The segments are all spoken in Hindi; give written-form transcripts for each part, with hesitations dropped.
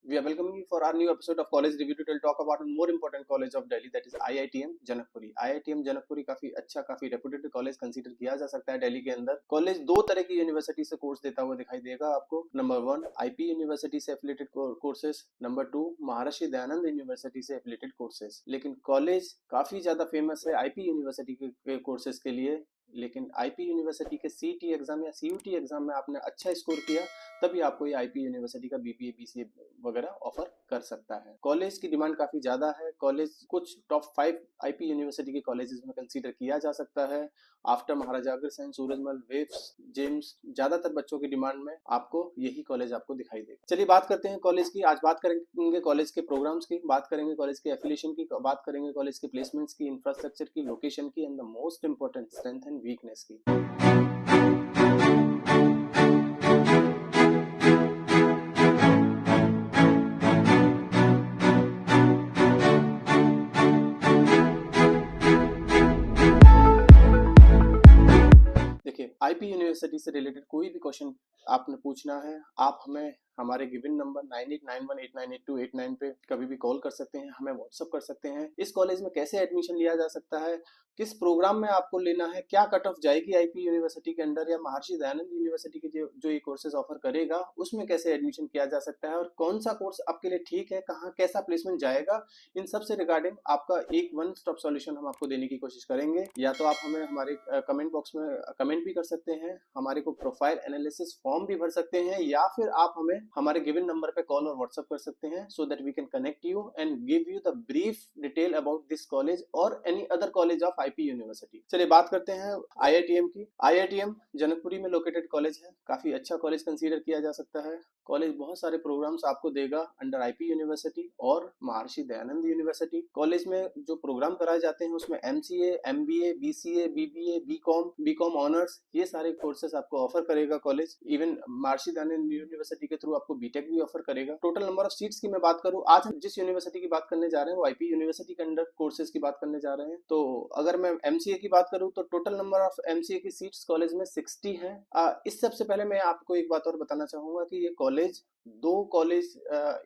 We are welcoming you for our new episode of College Review to talk about one more important college of Delhi, that is IITM Janakpuri. IITM Janakpuri काफी अच्छा, काफी रेपुटेड कॉलेज कंसीडर किया जा सकता है दिल्ली के अंदर। कॉलेज दो तरह की यूनिवर्सिटी से कोर्स देता हुआ दिखाई देगा आपको। नंबर 1 आईपी यूनिवर्सिटी से एफिलिएटेड कोर्सेज, नंबर 2 महर्षि दयानंद यूनिवर्सिटी से एफिलिएटेड कोर्सेज। लेकिन कॉलेज काफी ज्यादा फेमस है आईपी यूनिवर्सिटी के कोर्सेज के लिए। लेकिन आईपी यूनिवर्सिटी के सीटी एग्जाम या सीयूटी एग्जाम में आपने अच्छा स्कोर किया तभी आपको ये आईपी यूनिवर्सिटी का बीबीए बीसीए वगैरह ऑफर कर सकता है। कॉलेज की डिमांड काफी ज्यादा है। कॉलेज कुछ टॉप 5 आईपी यूनिवर्सिटी के कॉलेजेस में कंसीडर किया जा सकता है। After Maharaja Agrasen, Surajmal, waves, James, ज्यादातर बच्चों की डिमांड में आपको यही कॉलेज आपको दिखाई देगा। चलिए बात करते हैं कॉलेज की। आज बात करेंगे कॉलेज के प्रोग्राम्स की, बात करेंगे कॉलेज के एफिलिएशन की, बात करेंगे कॉलेज के प्लेसमेंट्स की, इंफ्रास्ट्रक्चर की, लोकेशन की and the most important strength and weakness की। आईपी यूनिवर्सिटी से रिलेटेड कोई भी क्वेश्चन आपने पूछना है, आप हमें हमारे गिवन नंबर 9891898289 पे कभी भी कॉल कर सकते हैं, हमें व्हाट्सअप कर सकते हैं। इस कॉलेज में कैसे एडमिशन लिया जा सकता है, किस प्रोग्राम में आपको लेना है, क्या कट ऑफ जाएगी आईपी यूनिवर्सिटी के अंडर या महर्षि दयानंद यूनिवर्सिटी के जो ये कोर्सेज ऑफर करेगा उसमें कैसे एडमिशन किया जा सकता है और कौन सा कोर्स आपके लिए ठीक है, कहाँ कैसा प्लेसमेंट जाएगा, इन सब से रिगार्डिंग आपका एक वन स्टॉप सॉल्यूशन हम आपको देने की कोशिश करेंगे। या तो आप हमें हमारे कमेंट बॉक्स में कमेंट भी कर सकते हैं, हमारे को प्रोफाइल एनालिसिस फॉर्म भी भर सकते हैं, या फिर आप हमें हमारे गिवन नंबर पे कॉल और व्हाट्सएप कर सकते हैं so that we can connect you and give you the brief detail about this college और any other college of IP university. चलिए बात करते हैं आईआईटीएम की। आईआईटीएम जनकपुरी में लोकेटेड कॉलेज है, काफी अच्छा कॉलेज कंसीडर किया जा सकता है। कॉलेज बहुत सारे प्रोग्राम्स आपको देगा अंडर आईपी यूनिवर्सिटी और महर्षि दयानंद यूनिवर्सिटी। कॉलेज में जो प्रोग्राम कराए जाते हैं उसमें MCA, MBA, BCA, BBA, BCom honours, ये सारे कोर्सेज आपको ऑफर करेगा college. Even Maharshi Dayanand university के थ्रू आपको बीटेक भी ऑफर करेगा। टोटल नंबर ऑफ सीट्स की मैं बात करूं, आज हम जिस यूनिवर्सिटी की बात करने जा रहे हैं वो आईपी यूनिवर्सिटी के अंडर कोर्सेज की बात करने जा रहे हैं। तो अगर मैं एमसीए की बात करूं तो टोटल नंबर ऑफ एमसीए की सीट्स कॉलेज में 60 है। इस सबसे पहले मैं आपको एक बात और बताना चाहूंगा कि ये कॉलेज दो कॉलेज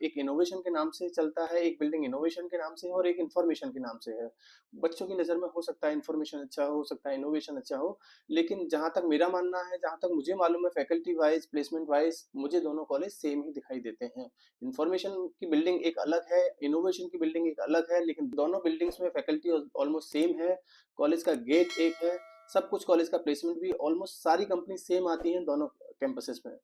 एक इनोवेशन के नाम से चलता है, एक बिल्डिंग इनोवेशन के नाम से और एक इंफॉर्मेशन के नाम से है। बच्चों की नजर में हो सकता है इंफॉर्मेशन अच्छा हो सकता है इनोवेशन अच्छा हो, लेकिन जहां तक मेरा मानना है, जहां तक मुझे मालूम है, फैकल्टी वाइज, प्लेसमेंट वाइज मुझे दोनों कॉलेज सेम ही दिखाई देते हैं। इंफॉर्मेशन की बिल्डिंग एक अलग है, इनोवेशन की बिल्डिंग एक अलग है, लेकिन दोनों बिल्डिंग्स में फैकल्टी ऑलमोस्ट सेम है, कॉलेज का गेट एक है, सब कुछ। कॉलेज का प्लेसमेंट भी ऑलमोस्ट सारी कंपनी सेम आती हैं दोनों कैंपसेस में,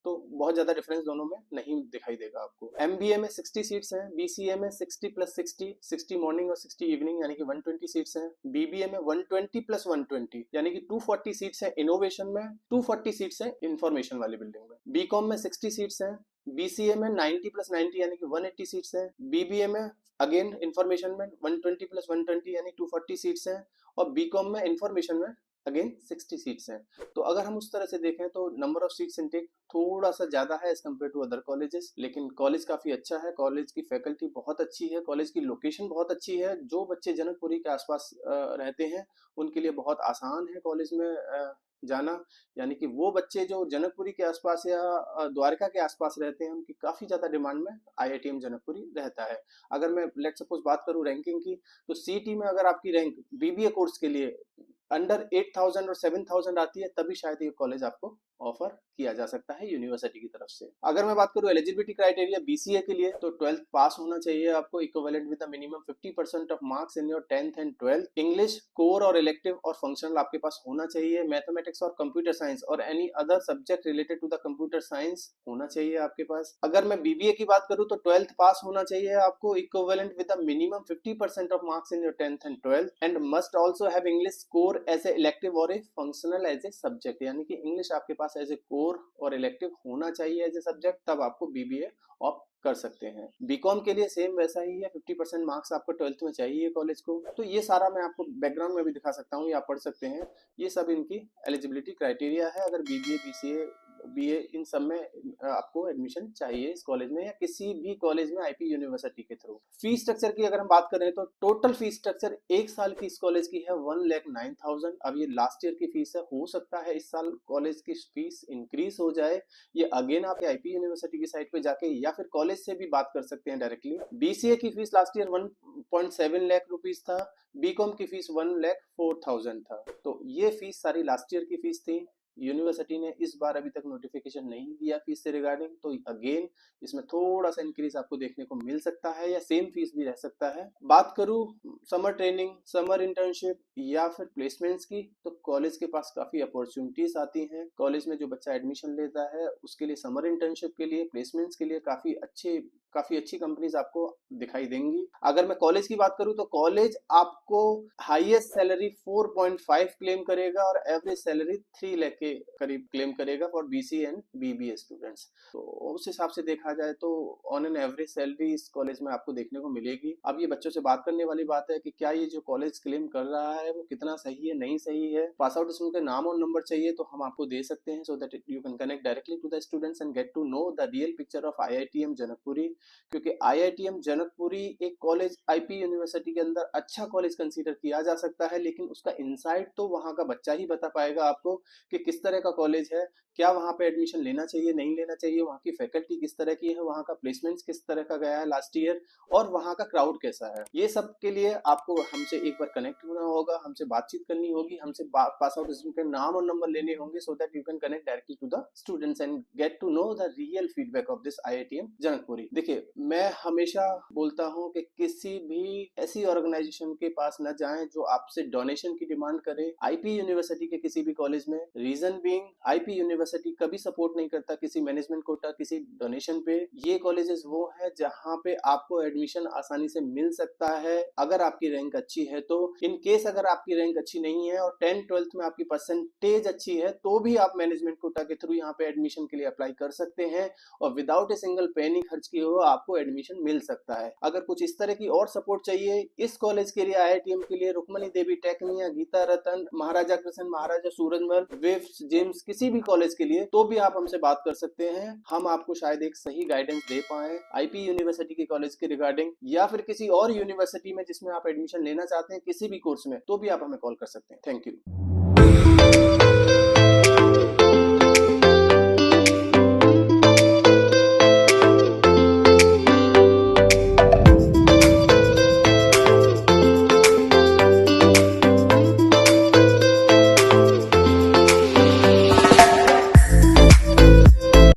तो बहुत ज्यादा डिफरेंस दोनों में नहीं दिखाई देगा आपको। एमबीए में 60 सीट्स हैं, बीसीए में 60 प्लस 60 मॉर्निंग और 60 इवनिंग यानी कि 120 सीट्स हैं। बीबीए में 120 प्लस 120 यानी कि 240 सीट्स हैं इनोवेशन में, 240 सीट्स हैं इंफॉर्मेशन वाली बिल्डिंग में। बीकॉम में 60 सीट्स हैं, बीसीए में 90 प्लस 90 यानी कि 180 सीट्स हैं। बीबीए में अगेन इंफॉर्मेशन में 120 प्लस 120 यानी 240 सीट्स हैं, और बीकॉम में इंफॉर्मेशन में अगेन 60 सीट्स हैं। तो अगर हम उस तरह से देखें तो नंबर ऑफ सीट्स इनटेक थोड़ा सा ज्यादा है as compare to other colleges, लेकिन कॉलेज काफी अच्छा है, कॉलेज की फैकल्टी बहुत अच्छी है, कॉलेज की लोकेशन बहुत अच्छी है। जो बच्चे जनकपुरी के आसपास रहते हैं उनके लिए बहुत आसान है कॉलेज में जाना, यानी कि वो बच्चे जो जनकपुरी के आसपास या द्वारका के आसपास रहते हैं उनकी काफी ज्यादा डिमांड में आईआईटीएम जनकपुरी रहता है। अगर मैं लेट सपोज बात करूं रैंकिंग की, तो सीटी में अगर आपकी रैंक बीबीए कोर्स के लिए अंडर 8000 और 7000 आती है तभी शायद ये कॉलेज आपको ऑफर किया जा सकता है यूनिवर्सिटी की तरफ से। अगर मैं बात करूं एलिजिबिलिटी क्राइटेरिया बीसीए के लिए, तो 12th पास होना चाहिए आपको, equivalent with minimum 50% of marks in your 10th and 12th। English core और इलेक्टिव और फंक्शनल आपके पास होना चाहिए। मैथमेटिक्स और कंप्यूटर साइंस और any other subject related to the computer science होना चाहिए आपके पास। अगर मैं बीबीए की बात करूं तो 12th पास होना चाहिए आपको, equivalent with minimum 50% of marks in your 10th and 12th, and must also have English core as a elective और a functional as a subject, यानी कि इंग्लिश आपके पास एज ए कोर और इलेक्टिव होना चाहिए एज ए सब्जेक्ट, तब आपको बीबीए ऑप्ट कर सकते हैं। बीकॉम के लिए सेम वैसा ही है, 50% मार्क्स आपको 12th में चाहिए कॉलेज को। तो ये सारा मैं आपको बैकग्राउंड में भी दिखा सकता हूँ, ये आप पढ़ सकते हैं, ये सब इनकी एलिजिबिलिटी क्राइटेरिया है अगर बीबीए बीसीए बीए, इन सब में आपको एडमिशन चाहिए इस कॉलेज में या किसी भी कॉलेज में आईपी यूनिवर्सिटी के थ्रू। फीस स्ट्रक्चर की अगर हम बात करें तो टोटल फीस स्ट्रक्चर एक साल की इस कॉलेज की है 1,09,000। अब ये लास्ट ईयर की फीस है, हो सकता है इस साल कॉलेज की फीस इंक्रीज हो जाए। ये अगेन आप आईपी यूनिवर्सिटी की साइट पे जाके या फिर कॉलेज से भी बात कर सकते हैं डायरेक्टली। बीसीए की fees last year 1.7 lakh rupees था, बीकॉम की फीस 1,04,000 था। तो ये फीस सारी लास्ट ईयर की फीस थी। यूनिवर्सिटी ने इस बार अभी तक नोटिफिकेशन नहीं दिया फीस से रिगार्डिंग, तो अगेन इसमें थोड़ा सा इंक्रीज आपको देखने को मिल सकता है या सेम फीस भी रह सकता है। बात करूं समर ट्रेनिंग, समर इंटर्नशिप या फिर प्लेसमेंट्स की, तो कॉलेज के पास काफी अपॉर्चुनिटीज आती हैं। कॉलेज में जो बच्चा एडमिशन लेता है उसके लिए समर इंटर्नशिप के लिए, प्लेसमेंट्स के लिए काफी अच्छी कंपनीज आपको दिखाई देंगी। अगर मैं कॉलेज की बात करूं तो कॉलेज आपको हाईएस्ट सैलरी 4.5 क्लेम करेगा और एवरेज सैलरी 3 लाख के करीब क्लेम करेगा for BC and BBA students. तो उस हिसाब से देखा जाए तो ऑन एन एवरेज सैलरी इस कॉलेज में आपको देखने को मिलेगी। अब ये बच्चों से बात करने वाली बात है कि क्या ये जो कॉलेज क्लेम कर रहा है वो कितना सही है, नहीं सही है। पास आउट स्टूडेंट के नाम और नंबर चाहिए तो हम आपको दे सकते हैं, so that you can connect directly to the students and get to know the real picture of IITM Janakpuri. क्योंकि आईआईटीएम जनकपुरी एक कॉलेज आईपी यूनिवर्सिटी के अंदर अच्छा कॉलेज कंसीडर किया जा सकता है, लेकिन उसका इनसाइट तो वहां का बच्चा ही बता पाएगा आपको कि किस तरह का कॉलेज है, क्या वहां पे एडमिशन लेना चाहिए, नहीं लेना चाहिए, वहां की फैकल्टी किस तरह की है, वहां का प्लेसमेंट्स किस तरह का गया है लास्ट ईयर, और वहां का क्राउड कैसा है। ये सब के लिए आपको हमसे एक बार कनेक्ट होना होगा, हमसे बातचीत करनी होगी, हमसे पास आउट स्टूडेंट के नाम और नंबर लेने होंगे, so that you can connect directly to the students and get to know the real feedback of this IITM Janakpuri. देखिए, मैं हमेशा बोलता हूं कि किसी भी ऐसी ऑर्गेनाइजेशन के पास न जाएं जो आपसे डोनेशन की डिमांड करे आईपी यूनिवर्सिटी के किसी भी कॉलेज में। रीजन बीइंग, आईपी यूनिवर्सिटी कभी सपोर्ट नहीं करता किसी मैनेजमेंट कोटा, किसी डोनेशन पे। ये कॉलेजेस वो है जहां पे आपको एडमिशन आसानी से मिल सकता है अगर आपकी रैंक अच्छी है तो। इन केस अगर आपकी रैंक अच्छी नहीं है और 10th-12th में आपकी परसेंटेज अच्छी है तो भी आप मैनेजमेंट कोटा के थ्रू यहाँ पे एडमिशन के लिए अप्लाई कर सकते हैं और विदाउट ए सिंगल पेनी खर्च किए हुए आपको एडमिशन मिल सकता है। अगर कुछ इस तरह की और सपोर्ट चाहिए इस कॉलेज के लिए, आईआईटीएम के लिए, रुक्मणी देवी टेक्निया, गीता रतन, महाराजा कृष्ण, महाराजा सूरजमल, वेव्स, जेम्स, किसी भी कॉलेज के लिए, तो भी आप हमसे बात कर सकते हैं। हम आपको शायद एक सही गाइडेंस दे पाए आईपी यूनिवर्सिटी के कॉलेज के रिगार्डिंग, या फिर किसी और यूनिवर्सिटी में जिसमें आप एडमिशन लेना चाहते हैं किसी भी कोर्स में, तो भी आप हमें कॉल कर सकते हैं। Thank you.